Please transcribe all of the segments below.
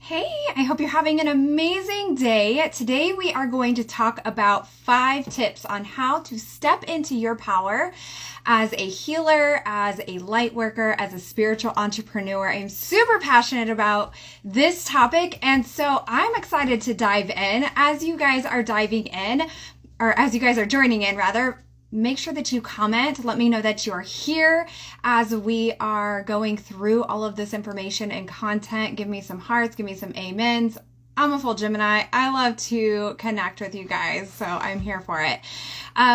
Hey, I hope you're having an amazing day. Today we are going to talk about 5 tips on how to step into your power as a healer, as a light worker, as a spiritual entrepreneur. I'm super passionate about this topic, and so I'm excited to dive in. As you guys are diving in, or as you guys are joining in rather, make sure that you comment. Let me know that you're here as we are going through all of this information and content. Give me some hearts, give me some amens. I'm a full Gemini. I love to connect with you guys, so I'm here for it.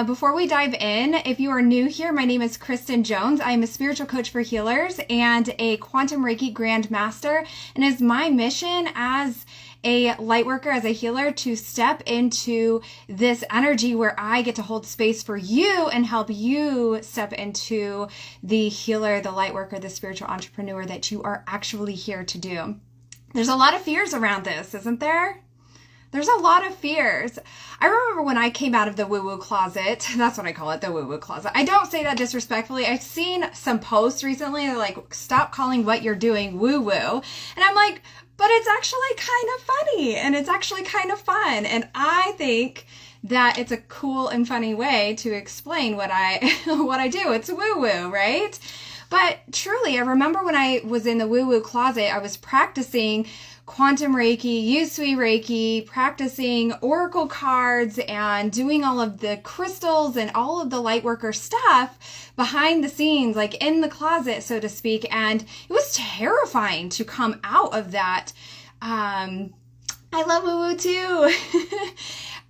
Before we dive in, if you are new here, my name is Kristen Jones. I'm a spiritual coach for healers and a quantum Reiki grandmaster, and it's my mission as a light worker, as a healer, to step into this energy where I get to hold space for you and help you step into the healer, the light worker, the spiritual entrepreneur that you are actually here to do. There's a lot of fears around this, isn't there? There's a lot of fears. I remember when I came out of the woo-woo closet, that's what I call it, the woo-woo closet. I don't say that disrespectfully. I've seen some posts recently, they're like, stop calling what you're doing woo-woo. And I'm like, but it's actually kind of funny and it's actually kind of fun. And I think that it's a cool and funny way to explain what I do. It's woo-woo, right? But truly, I remember when I was in the woo-woo closet, I was practicing quantum Reiki, Usui Reiki, practicing oracle cards and doing all of the crystals and all of the lightworker stuff behind the scenes, like in the closet, so to speak. And it was terrifying to come out of that. I love woo-woo too.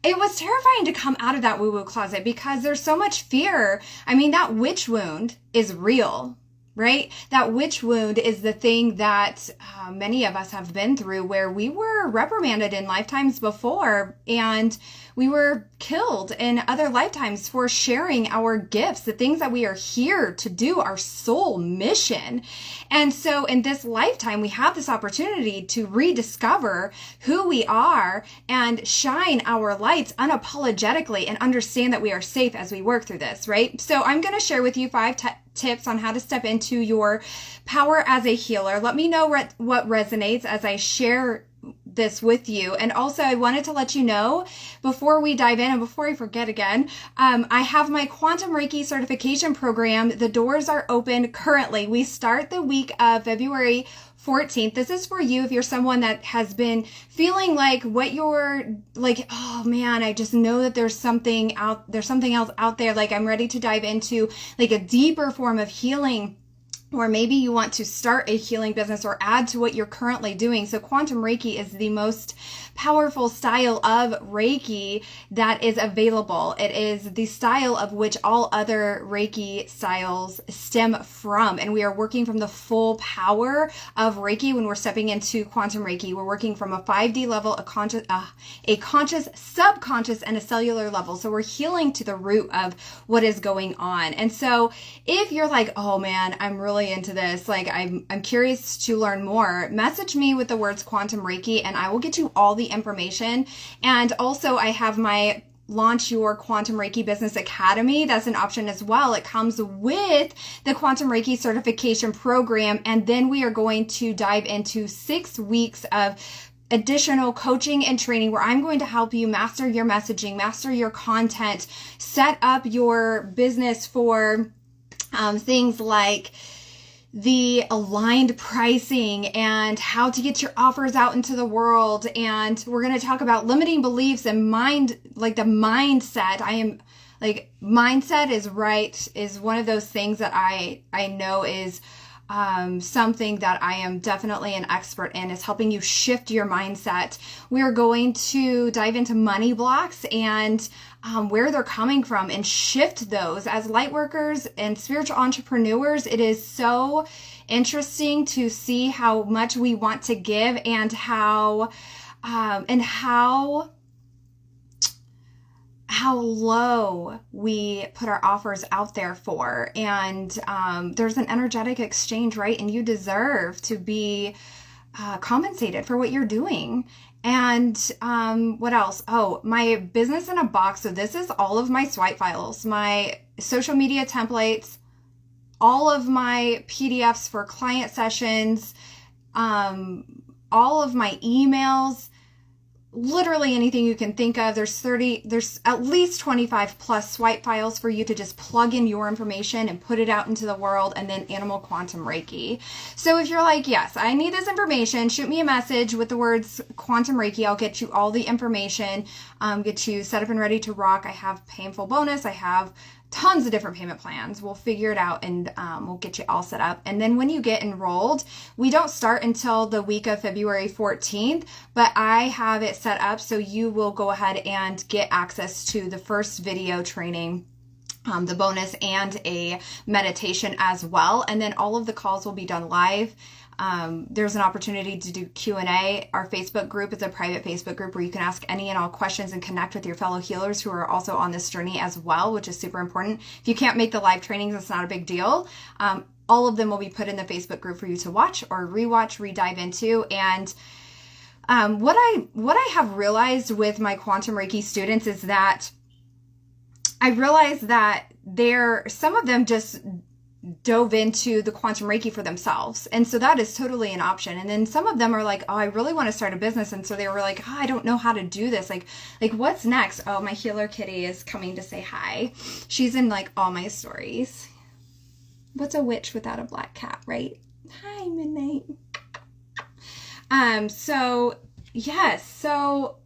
It was terrifying to come out of that woo-woo closet because there's so much fear. I mean, that witch wound is real. Right? That witch wound is the thing that many of us have been through, where we were reprimanded in lifetimes before and we were killed in other lifetimes for sharing our gifts, the things that we are here to do, our soul mission. And so in this lifetime, we have this opportunity to rediscover who we are and shine our lights unapologetically and understand that we are safe as we work through this, right? So I'm going to share with you 5 tips on how to step into your power as a healer. Let me know what resonates as I share this with you. And also, I wanted to let you know before we dive in and before I forget again, I have my quantum Reiki certification program. The doors are open currently. We start the week of February 14th. This is for you if you're someone that has been feeling like what you're like, oh man, I just know that there's something else out there. Like I'm ready to dive into like a deeper form of healing. Or maybe you want to start a healing business or add to what you're currently doing. So quantum Reiki is the most powerful style of Reiki that is available. It is the style of which all other Reiki styles stem from. And we are working from the full power of Reiki when we're stepping into quantum Reiki. We're working from a 5D level, a conscious, subconscious, and a cellular level. So we're healing to the root of what is going on. And so if you're like, oh man, I'm really into this, like I'm curious to learn more, message me with the words quantum Reiki and I will get you all the information. And also I have my Launch Your Quantum Reiki Business Academy. That's an option as well. It comes with the Quantum Reiki certification program. And then we are going to dive into 6 weeks of additional coaching and training where I'm going to help you master your messaging, master your content, set up your business for things like the aligned pricing and how to get your offers out into the world. And we're going to talk about limiting beliefs and the mindset. Mindset is one of those things that I know is something that I am definitely an expert in, is helping you shift your mindset. We're going to dive into money blocks and where they're coming from and shift those. As light workers and spiritual entrepreneurs, it is so interesting to see how much we want to give and how low we put our offers out there for. And there's an energetic exchange, right? And you deserve to be compensated for what you're doing. And what else? Oh, my business in a box. So this is all of my swipe files, my social media templates, all of my PDFs for client sessions, all of my emails, literally anything you can think of. There's at least 25 plus swipe files for you to just plug in your information and put it out into the world, and then Animal Quantum Reiki. So if you're like, yes, I need this information, shoot me a message with the words Quantum Reiki. I'll get you all the information, get you set up and ready to rock. I have pay in full bonus. I have tons of different payment plans. We'll figure it out, and we'll get you all set up. And then when you get enrolled, we don't start until the week of February 14th, but I have it set up so you will go ahead and get access to the first video training, the bonus, and a meditation as well. And then all of the calls will be done live. There's an opportunity to do Q&A. Our Facebook group is a private Facebook group where you can ask any and all questions and connect with your fellow healers who are also on this journey as well, which is super important. If you can't make the live trainings, it's not a big deal. All of them will be put in the Facebook group for you to watch or rewatch, re-dive into. And what I have realized with my Quantum Reiki students is that I realized that some of them just dove into the Quantum Reiki for themselves. And so that is totally an option. And then some of them are like, oh, I really want to start a business. And so they were like, oh, I don't know how to do this. Like what's next? Oh, my healer kitty is coming to say hi. She's in like all my stories. What's a witch without a black cat, right? Hi, Midnight. So yes, so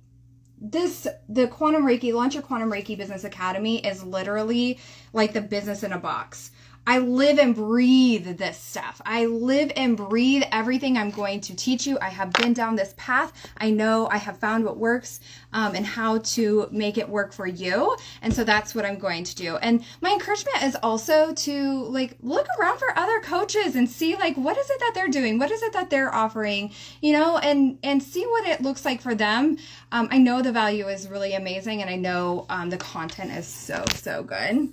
the Quantum Reiki, Launch Your Quantum Reiki Business Academy is literally like the business in a box. I live and breathe this stuff. I live and breathe everything I'm going to teach you. I have been down this path. I know I have found what works and how to make it work for you. And so that's what I'm going to do. And my encouragement is also to like look around for other coaches and see like what is it that they're doing? What is it that they're offering? You know, and see what it looks like for them. I know the value is really amazing, and I know the content is so good.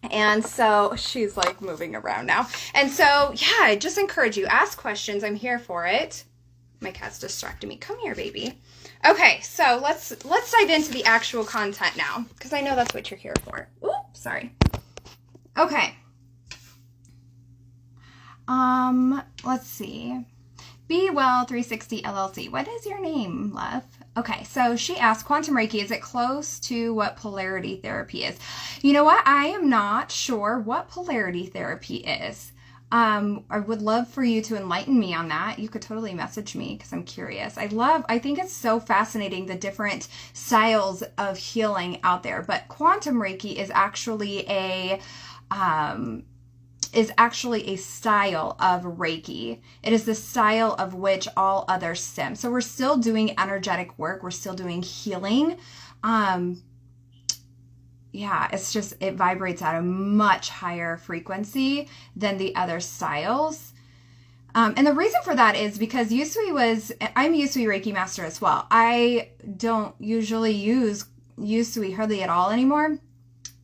And so she's like moving around now. And so, yeah, I just encourage you, ask questions. I'm here for it. My cat's distracting me. Come here, baby. Okay, so let's dive into the actual content now, because I know that's what you're here for. Oops, sorry. Okay. Let's see. Be Well 360 LLC. What is your name, love? Okay, so she asked, Quantum Reiki, is it close to what polarity therapy is? You know what? I am not sure what polarity therapy is. I would love for you to enlighten me on that. You could totally message me because I'm curious. I think it's so fascinating, the different styles of healing out there. But Quantum Reiki is actually a style of Reiki. It is the style of which all others stem. So we're still doing energetic work. We're still doing healing. It's just, it vibrates at a much higher frequency than the other styles. And the reason for that is because I'm Usui Reiki Master as well. I don't usually use Usui hardly at all anymore.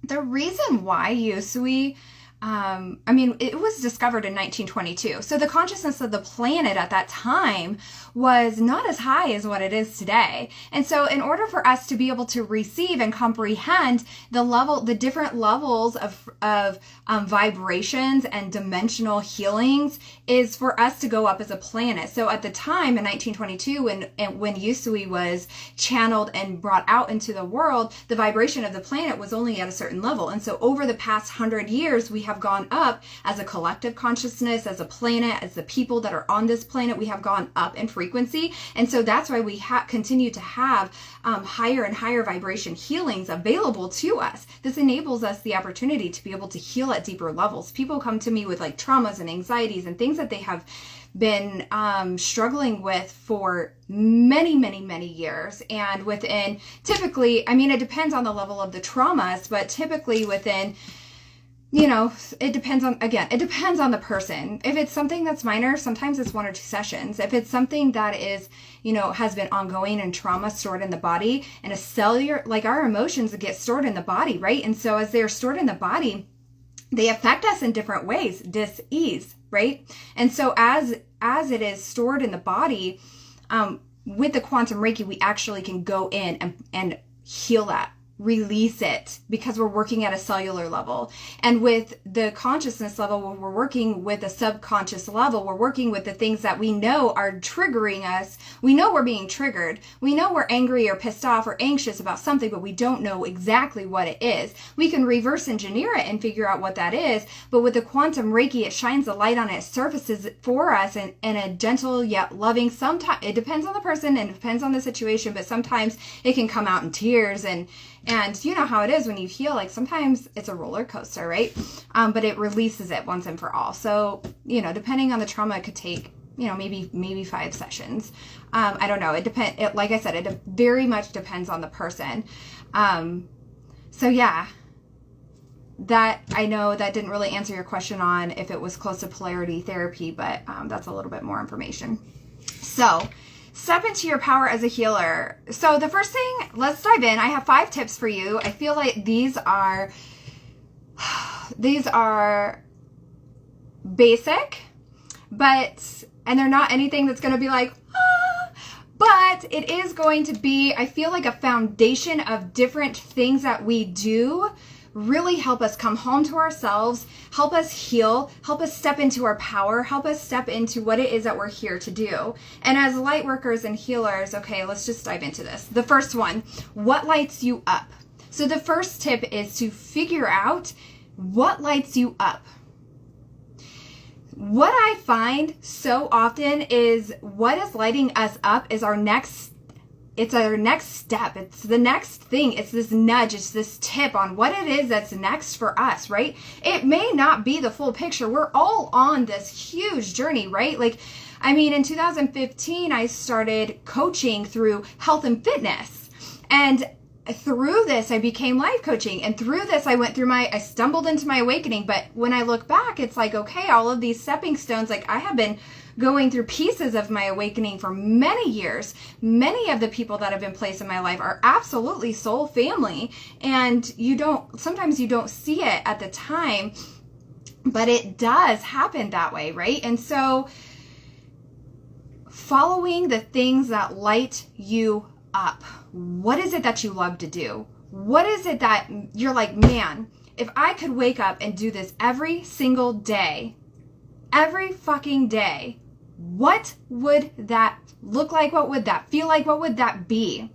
The reason why Usui, it was discovered in 1922. So the consciousness of the planet at that time was not as high as what it is today. And so in order for us to be able to receive and comprehend the different levels of vibrations and dimensional healings, is for us to go up as a planet. So at the time in 1922, when Usui was channeled and brought out into the world, the vibration of the planet was only at a certain level. And so over the past 100 years, we have gone up as a collective consciousness, as a planet, as the people that are on this planet. We have gone up in frequency. And so that's why we continue to have higher and higher vibration healings available to us. This enables us the opportunity to be able to heal at deeper levels. People come to me with like traumas and anxieties and things that they have been struggling with for many years. And within, typically, it depends on the level of the traumas, but typically within, it depends on the person. If it's something that's minor, sometimes it's 1 or 2 sessions. If it's something that is, has been ongoing and trauma stored in the body, and a cellular, like our emotions get stored in the body, right? And so as they're stored in the body, they affect us in different ways, dis-ease, right? And so as it is stored in the body, with the Quantum Reiki, we actually can go in and heal that release it because we're working at a cellular level. And with the consciousness level, when we're working with a subconscious level, we're working with the things that we know are triggering us. We know we're being triggered. We know we're angry or pissed off or anxious about something, but we don't know exactly what it is. We can reverse engineer it and figure out what that is. But with the quantum Reiki, it shines the light on it, surfaces it for us in a gentle yet loving, sometimes it depends on the person and it depends on the situation, but sometimes it can come out in tears and you know how it is when you heal, like sometimes it's a roller coaster, right? But it releases it once and for all. So, you know, depending on the trauma, it could take, you know, maybe 5 sessions. I don't know. Like I said, it very much depends on the person. So yeah, that, I know that didn't really answer your question on if it was close to polarity therapy, but that's a little bit more information. So, step into your power as a healer. So the first thing, let's dive in. I have 5 tips for you. I feel like these are basic, and they're not anything that's going to be like, but it is going to be, I feel like, a foundation of different things that we do really help us come home to ourselves, help us heal, help us step into our power, help us step into what it is that we're here to do. And as light workers and healers, okay, let's just dive into this. The first one, what lights you up? So the first tip is to figure out what lights you up. What I find so often is what is lighting us up is our next step. It's the next thing. It's this nudge. It's this tip on what it is that's next for us, right? It may not be the full picture. We're all on this huge journey, right? Like, I mean, in 2015, I started coaching through health and fitness. And through this, I became life coaching. And through this, I stumbled into my awakening. But when I look back, it's like, okay, all of these stepping stones, like I have been going through pieces of my awakening for many years. Many of the people that have been placed in my life are absolutely soul family. And sometimes you don't see it at the time, but it does happen that way, right? And so following the things that light you up. What is it that you love to do? What is it that you're like, man, if I could wake up and do this every single day, every fucking day, what would that look like? What would that feel like? What would that be?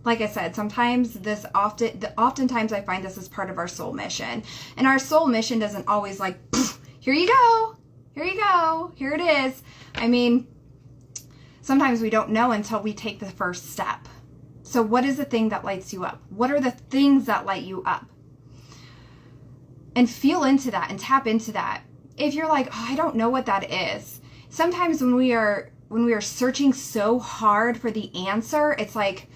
Like I said, oftentimes I find this is part of our soul mission. And our soul mission doesn't always like, here you go, here it is. I mean, sometimes we don't know until we take the first step. So what is the thing that lights you up? What are the things that light you up? And feel into that and tap into that. If you're like, oh, I don't know what that is. Sometimes when we are searching so hard for the answer, it's like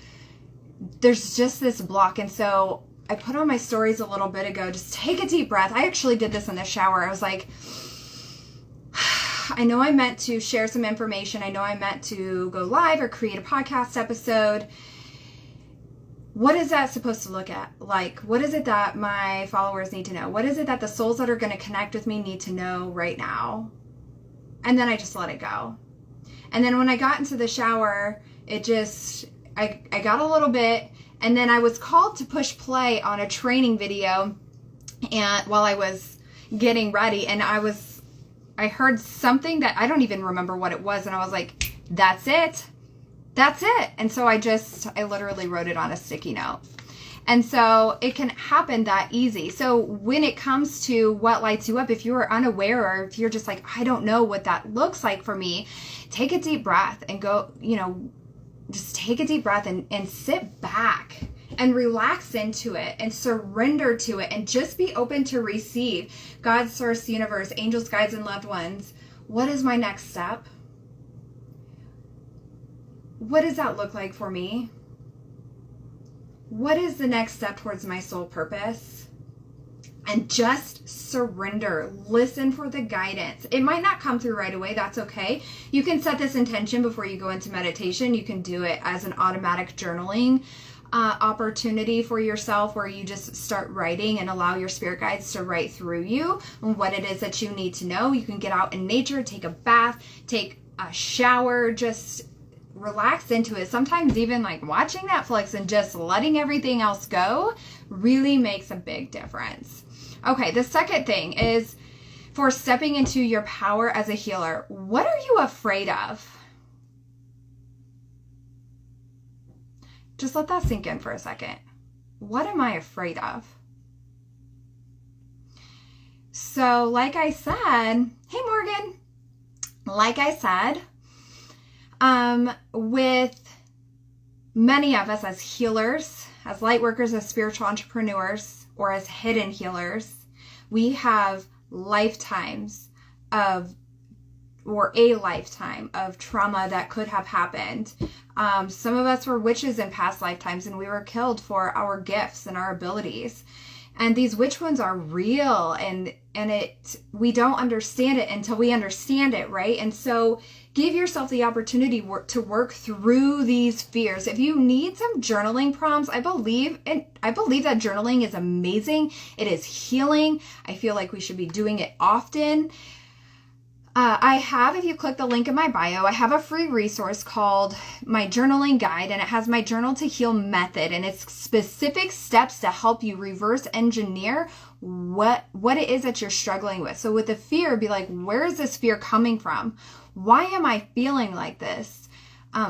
there's just this block. And so I put on my stories a little bit ago, just take a deep breath. I actually did this in the shower. I was like, I know I meant to share some information. I know I meant to go live or create a podcast episode. What is that supposed to look at? Like, what is it that my followers need to know? What is it that the souls that are going to connect with me need to know right now? And then I just let it go. And then when I got into the shower, I got a little bit, and then I was called to push play on a training video and while I was getting ready, and I heard something that I don't even remember what it was, and I was like, that's it. And so I literally wrote it on a sticky note. And so it can happen that easy. So when it comes to what lights you up, if you are unaware or if you're just like, I don't know what that looks like for me, take a deep breath and go, just take a deep breath and sit back and relax into it and surrender to it and just be open to receive God, source, universe, angels, guides, and loved ones. What is my next step? What does that look like for me? What is the next step towards my soul purpose? And just surrender. Listen for the guidance. It might not come through right away. That's okay. You can set this intention before you go into meditation. You can do it as an automatic journaling opportunity for yourself, where you just start writing and allow your spirit guides to write through you what it is that you need to know. You can get out in nature, take a bath, take a shower, just relax into it. Sometimes even like watching Netflix and just letting everything else go really makes a big difference. Okay, the second thing is for stepping into your power as a healer. What are you afraid of? Just let that sink in for a second. What am I afraid of? So like I said, hey Morgan, like I said, with many of us as healers, as light workers, as spiritual entrepreneurs, or as hidden healers, we have lifetimes of, or a lifetime of trauma that could have happened. Some of us were witches in past lifetimes and we were killed for our gifts and our abilities. And these witch wounds are real, and we don't understand it until we understand it, right? And so give yourself the opportunity to work through these fears. If you need some journaling prompts, I believe that journaling is amazing. It is healing. I feel like we should be doing it often. If you click the link in my bio, I have a free resource called My Journaling Guide, and it has my Journal to Heal method, and it's specific steps to help you reverse engineer what it is that you're struggling with. So with the fear, be like, where is this fear coming from? Why am I feeling like this?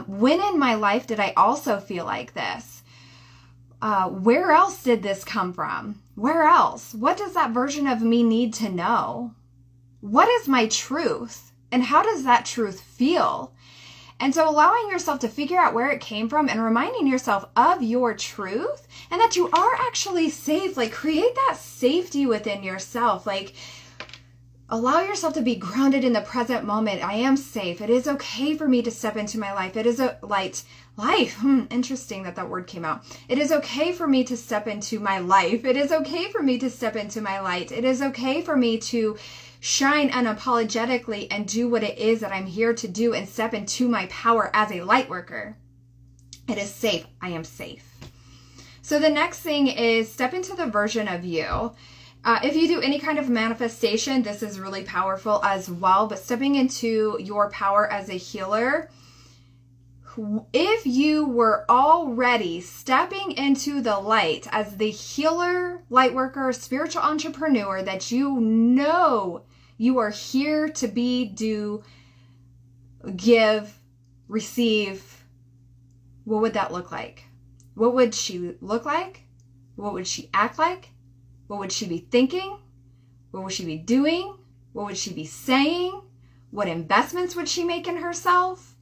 When in my life did I also feel like this? Where else did this come from? Where else? What does that version of me need to know? What is my truth? And how does that truth feel? And so allowing yourself to figure out where it came from and reminding yourself of your truth and that you are actually safe. Like, create that safety within yourself. Like, allow yourself to be grounded in the present moment. I am safe. It is okay for me to step into my life. It is a life. Interesting that word came out. It is okay for me to step into my life. It is okay for me to step into my light. It is okay for me to shine unapologetically and do what it is that I'm here to do and step into my power as a light worker. It is safe. I am safe. So the next thing is step into the version of you. If you do any kind of manifestation, this is really powerful as well. But stepping into your power as a healer, if you were already stepping into the light as the healer, light worker, spiritual entrepreneur that you know you are here to be, do, give, receive, what would that look like? What would she look like? What would she act like? What would she be thinking? What would she be doing? What would she be saying? What investments would she make in herself?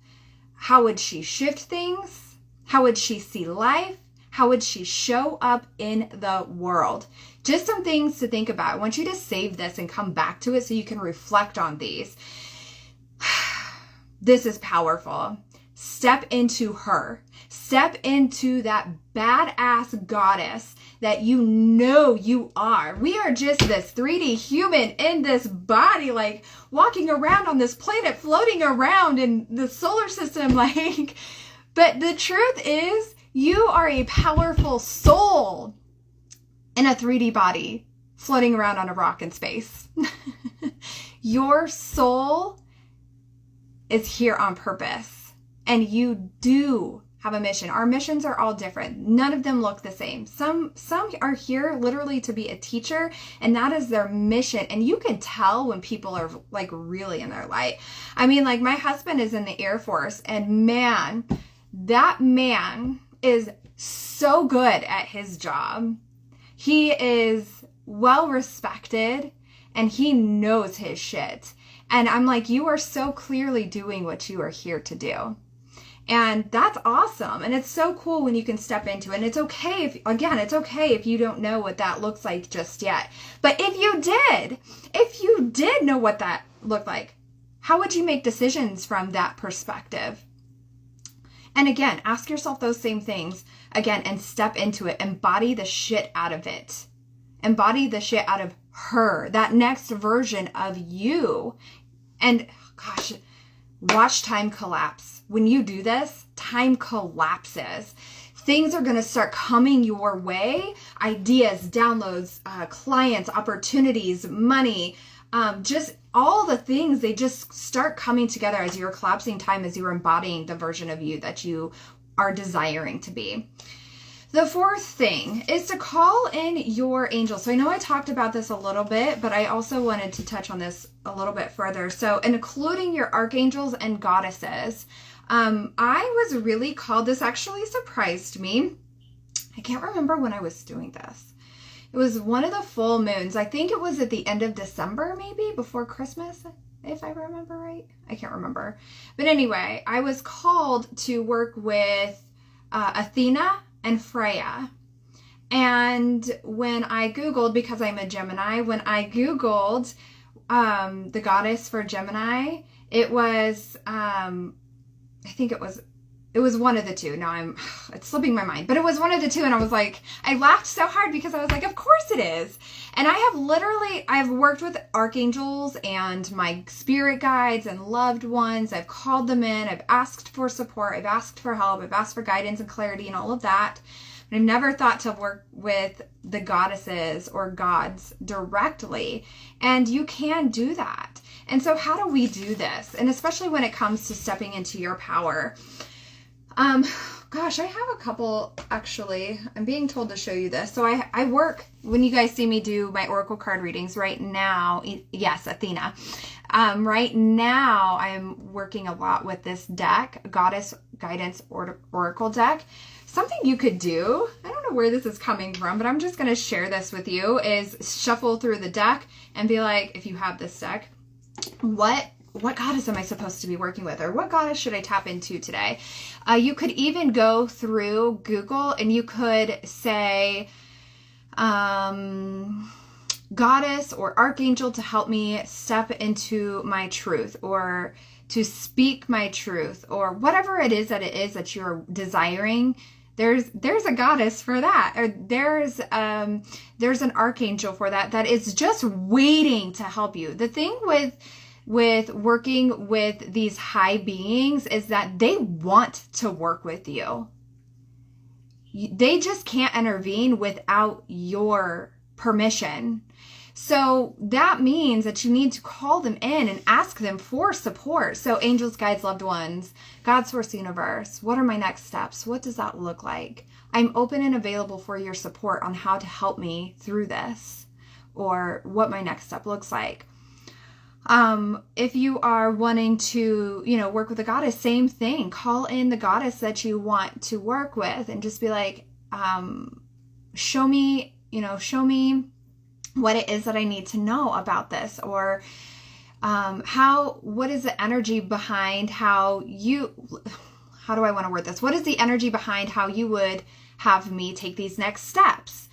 How would she shift things? How would she see life? How would she show up in the world? Just some things to think about. I want you to save this and come back to it so you can reflect on these. This is powerful. Step into her. Step into that badass goddess that you know you are. We are just this 3D human in this body, like walking around on this planet, floating around in the solar system, like. But the truth is, you are a powerful soul in a 3D body floating around on a rock in space. Your soul is here on purpose, and you do have a mission. Our missions are all different. None of them look the same. Some are here literally to be a teacher, and that is their mission. And you can tell when people are like really in their light. I mean, like, my husband is in the Air Force, and man, that man is so good at his job. He is well respected and he knows his shit. And I'm like, you are so clearly doing what you are here to do. And that's awesome. And it's so cool when you can step into it. And it's okay it's okay if you don't know what that looks like just yet. But if you did know what that looked like, how would you make decisions from that perspective? And again, ask yourself those same things again and step into it. Embody the shit out of it. Embody the shit out of her, that next version of you. And gosh, watch time collapse. When you do this, time collapses. Things are going to start coming your way. Ideas, downloads, clients, opportunities, money. Just all the things, they just start coming together as you're collapsing time, as you're embodying the version of you that you are desiring to be. The fourth thing is to call in your angels. So I know I talked about this a little bit, but I also wanted to touch on this a little bit further. So including your archangels and goddesses. I was really called, this actually surprised me. I can't remember when I was doing this. It was one of the full moons. I think it was at the end of December, maybe before Christmas, if I remember right. I can't remember. But anyway, I was called to work with Athena and Freya. And when I Googled, because I'm a Gemini, when I Googled the goddess for Gemini, it was, I think it was one of the two. Now it's slipping my mind, but it was one of the two. And I was like, I laughed so hard because I was like, of course it is. And I've worked with archangels and my spirit guides and loved ones. I've called them in. I've asked for support. I've asked for help. I've asked for guidance and clarity and all of that. But I've never thought to work with the goddesses or gods directly. And you can do that. And so how do we do this? And especially when it comes to stepping into your power. Gosh, I have a couple, actually. I'm being told to show you this. So I work, when you guys see me do my oracle card readings right now, yes, Athena. Right now, I'm working a lot with this deck, Goddess Guidance Oracle deck. Something you could do, I don't know where this is coming from, but I'm just going to share this with you, is shuffle through the deck and be like, if you have this deck, what goddess am I supposed to be working with? Or what goddess should I tap into today? You could even go through Google and you could say, goddess or archangel to help me step into my truth, or to speak my truth, or whatever it is that you're desiring. There's a goddess for that, or there's an archangel for that is just waiting to help you. The thing with working with these high beings is that they want to work with you. They just can't intervene without your permission. So that means that you need to call them in and ask them for support. So angels, guides, loved ones, God, source, universe, what are my next steps? What does that look like? I'm open and available for your support on how to help me through this, or what my next step looks like. If you are wanting to, work with a goddess, same thing. Call in the goddess that you want to work with and just be like, show me what it is that I need to know about this, or what is the energy behind how do I want to word this? What is the energy behind how you would have me take these next steps?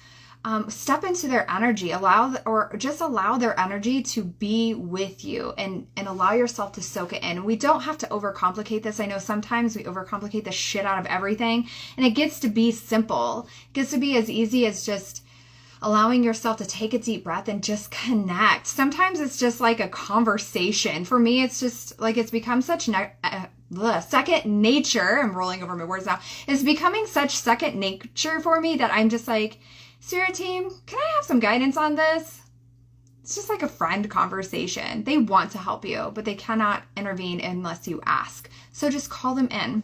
Step into their energy, allow their energy to be with you, and allow yourself to soak it in. We don't have to overcomplicate this. I know sometimes we overcomplicate the shit out of everything, and it gets to be simple. It gets to be as easy as just allowing yourself to take a deep breath and just connect. Sometimes it's just like a conversation. For me, it's just like, it's become such second nature. I'm rolling over my words now. It's becoming such second nature for me that I'm just like, Spirit team, can I have some guidance on this? It's just like a friend conversation. They want to help you, but they cannot intervene unless you ask. So just call them in.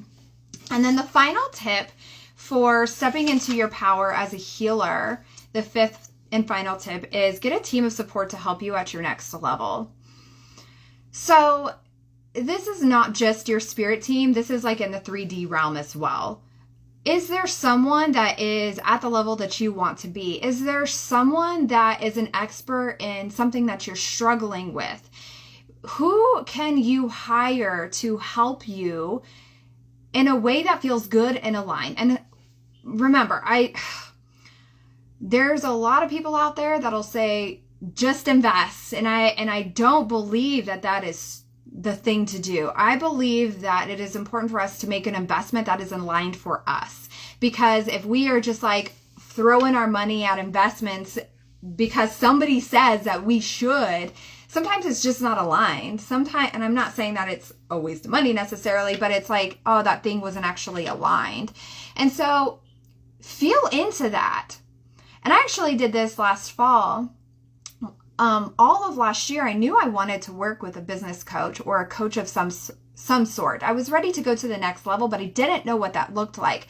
And then the final tip for stepping into your power as a healer, the fifth and final tip, is get a team of support to help you at your next level. So this is not just your spirit team. This is like in the 3D realm as well. Is there someone that is at the level that you want to be? Is there someone that is an expert in something that you're struggling with? Who can you hire to help you in a way that feels good and aligned? And remember, there's a lot of people out there that'll say, just invest. And I don't believe that is the thing to do. I believe that it is important for us to make an investment that is aligned for us. Because if we are just like throwing our money at investments because somebody says that we should, sometimes it's just not aligned. Sometimes, and I'm not saying that it's a waste of money necessarily, but it's like, oh, that thing wasn't actually aligned. And so feel into that. And I actually did this last fall. all of last year, I knew I wanted to work with a business coach or a coach of some sort. I was ready to go to the next level, but I didn't know what that looked like.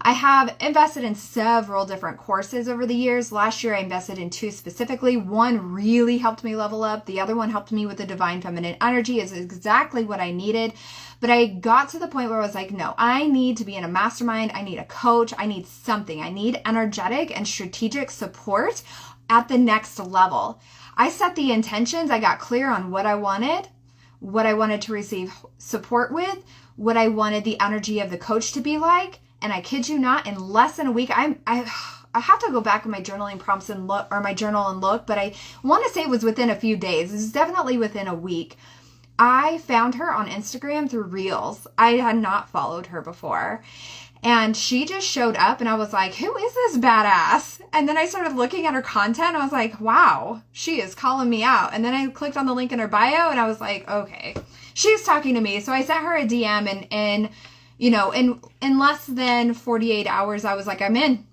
I have invested in several different courses over the years. Last year, I invested in 2 specifically. One really helped me level up. The other one helped me with the divine feminine energy. Is exactly what I needed. But I got to the point where I was like, no, I need to be in a mastermind. I need a coach. I need something. I need energetic and strategic support at the next level. I set the intentions. I got clear on what I wanted to receive support with, what I wanted the energy of the coach to be like. And I kid you not, in less than a week, I have to go back in my journaling prompts and look, or my journal and look, but I want to say it was within a few days. It was definitely within a week. I found her on Instagram through Reels. I had not followed her before. And she just showed up and I was like, who is this badass? And then I started looking at her content and I was like, wow, she is calling me out. And then I clicked on the link in her bio and I was like, okay, she's talking to me. So I sent her a DM and in less than 48 hours, I was like, I'm in.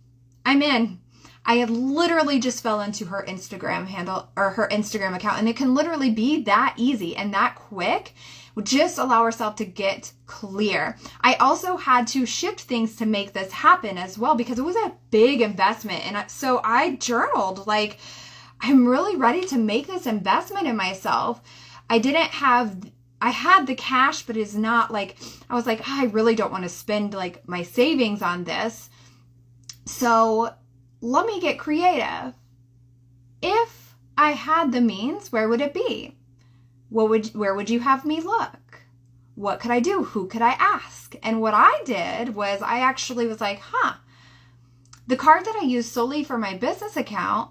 I had literally just fell into her Instagram handle or her Instagram account. And it can literally be that easy and that quick. Just allow herself to get clear. I also had to shift things to make this happen as well because it was a big investment. And so I journaled like, I'm really ready to make this investment in myself. I had the cash, but it's not like, I was like, I really don't want to spend like my savings on this. So let me get creative. If I had the means, where would it be? Where would you have me look? What could I do? Who could I ask? And what I did was I actually was like, the card that I use solely for my business account,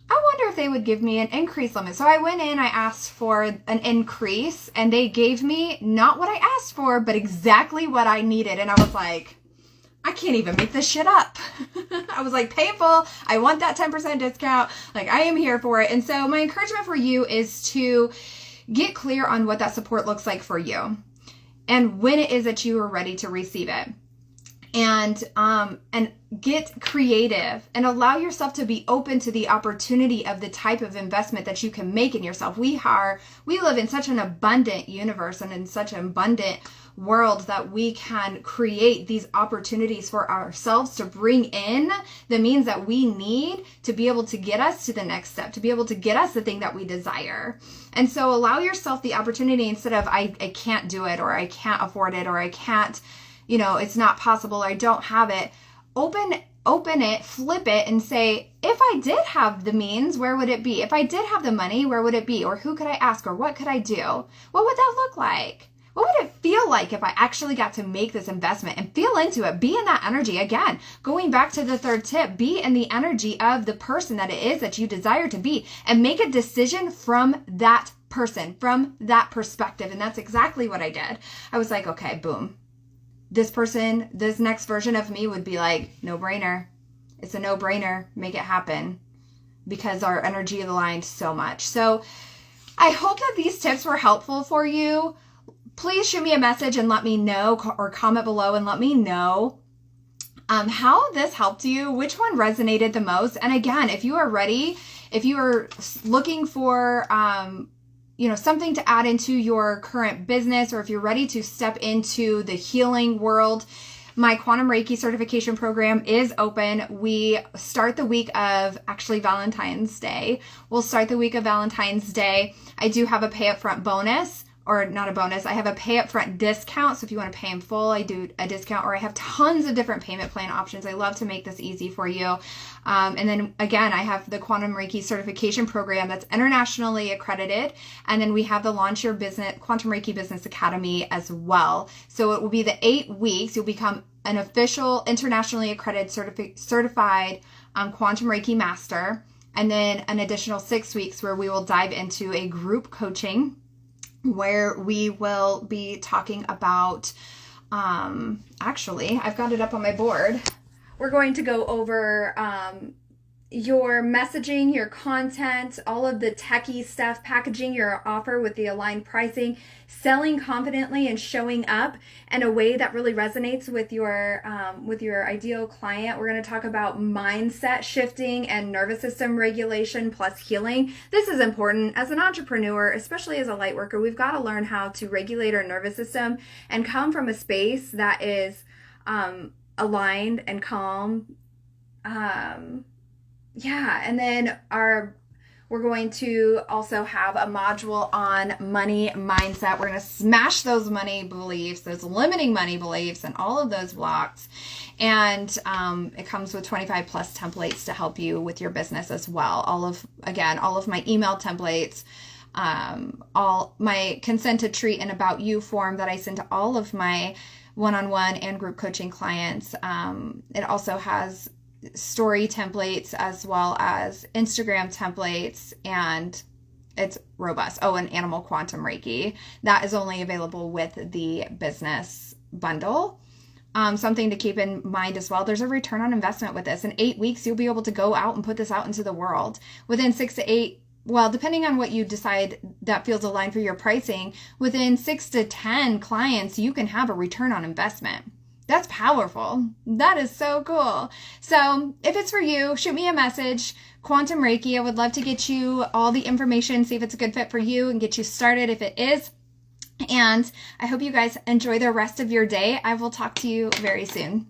I wonder if they would give me an increase limit. So I went in, I asked for an increase and they gave me not what I asked for, but exactly what I needed. And I was like, I can't even make this shit up. I was like, painful. I want that 10% discount. Like, I am here for it. And so my encouragement for you is to get clear on what that support looks like for you and when it is that you are ready to receive it. And get creative and allow yourself to be open to the opportunity of the type of investment that you can make in yourself. We live in such an abundant universe and in such an abundant world that we can create these opportunities for ourselves to bring in the means that we need to be able to get us to the next step, to be able to get us the thing that we desire. And so allow yourself the opportunity instead of I can't do it or I can't afford it or I can't, it's not possible, or I don't have it. Open it, flip it, and say, if I did have the means, where would it be? If I did have the money, where would it be? Or who could I ask? Or what could I do? What would that look like? What would it feel like if I actually got to make this investment and feel into it? Be in that energy. Again, going back to the 3rd tip, be in the energy of the person that it is that you desire to be and make a decision from that person, from that perspective. And that's exactly what I did. I was like, okay, boom. This next version of me would be like, no brainer. It's a no brainer. Make it happen because our energy aligned so much. So I hope that these tips were helpful for you. Please shoot me a message and let me know, or comment below and let me know how this helped you, which one resonated the most. And again, if you are ready, if you are looking for something to add into your current business, or if you're ready to step into the healing world, my Quantum Reiki certification program is open. We start the week of Valentine's Day. We'll start the week of Valentine's Day. I do have a pay upfront bonus. Or not a bonus, I have a pay upfront discount. So if you want to pay in full, I do a discount, or I have tons of different payment plan options. I love to make this easy for you. And then again, I have the Quantum Reiki certification program that's internationally accredited. And then we have the Launch Your Business Quantum Reiki Business Academy as well. So it will be the 8 weeks. You'll become an official internationally accredited certified Quantum Reiki Master. And then an additional 6 weeks where we will dive into a group coaching where we will be talking about, actually, I've got it up on my board. We're going to go over your messaging, your content, all of the techie stuff, packaging your offer with the aligned pricing, selling confidently and showing up in a way that really resonates with your ideal client. We're going to talk about mindset shifting and nervous system regulation plus healing. This is important as an entrepreneur, especially as a light worker. We've got to learn how to regulate our nervous system and come from a space that is aligned and calm. And then we're going to also have a module on money mindset. We're going to smash those money beliefs, those limiting money beliefs, and all of those blocks. And it comes with 25 plus templates to help you with your business as well. All of my email templates, all my consent to treat and about you form that I send to all of my one-on-one and group coaching clients. It also has story templates as well as Instagram templates, and it's robust. Oh, and animal quantum Reiki. That is only available with the business bundle. Something to keep in mind as well, there's a return on investment with this. In 8 weeks, you'll be able to go out and put this out into the world. Within 6 to 8, well, depending on what you decide that feels aligned for your pricing, within 6 to 10 clients, you can have a return on investment. That's powerful. That is so cool. So if it's for you, shoot me a message. Quantum Reiki. I would love to get you all the information, see if it's a good fit for you, and get you started if it is. And I hope you guys enjoy the rest of your day. I will talk to you very soon.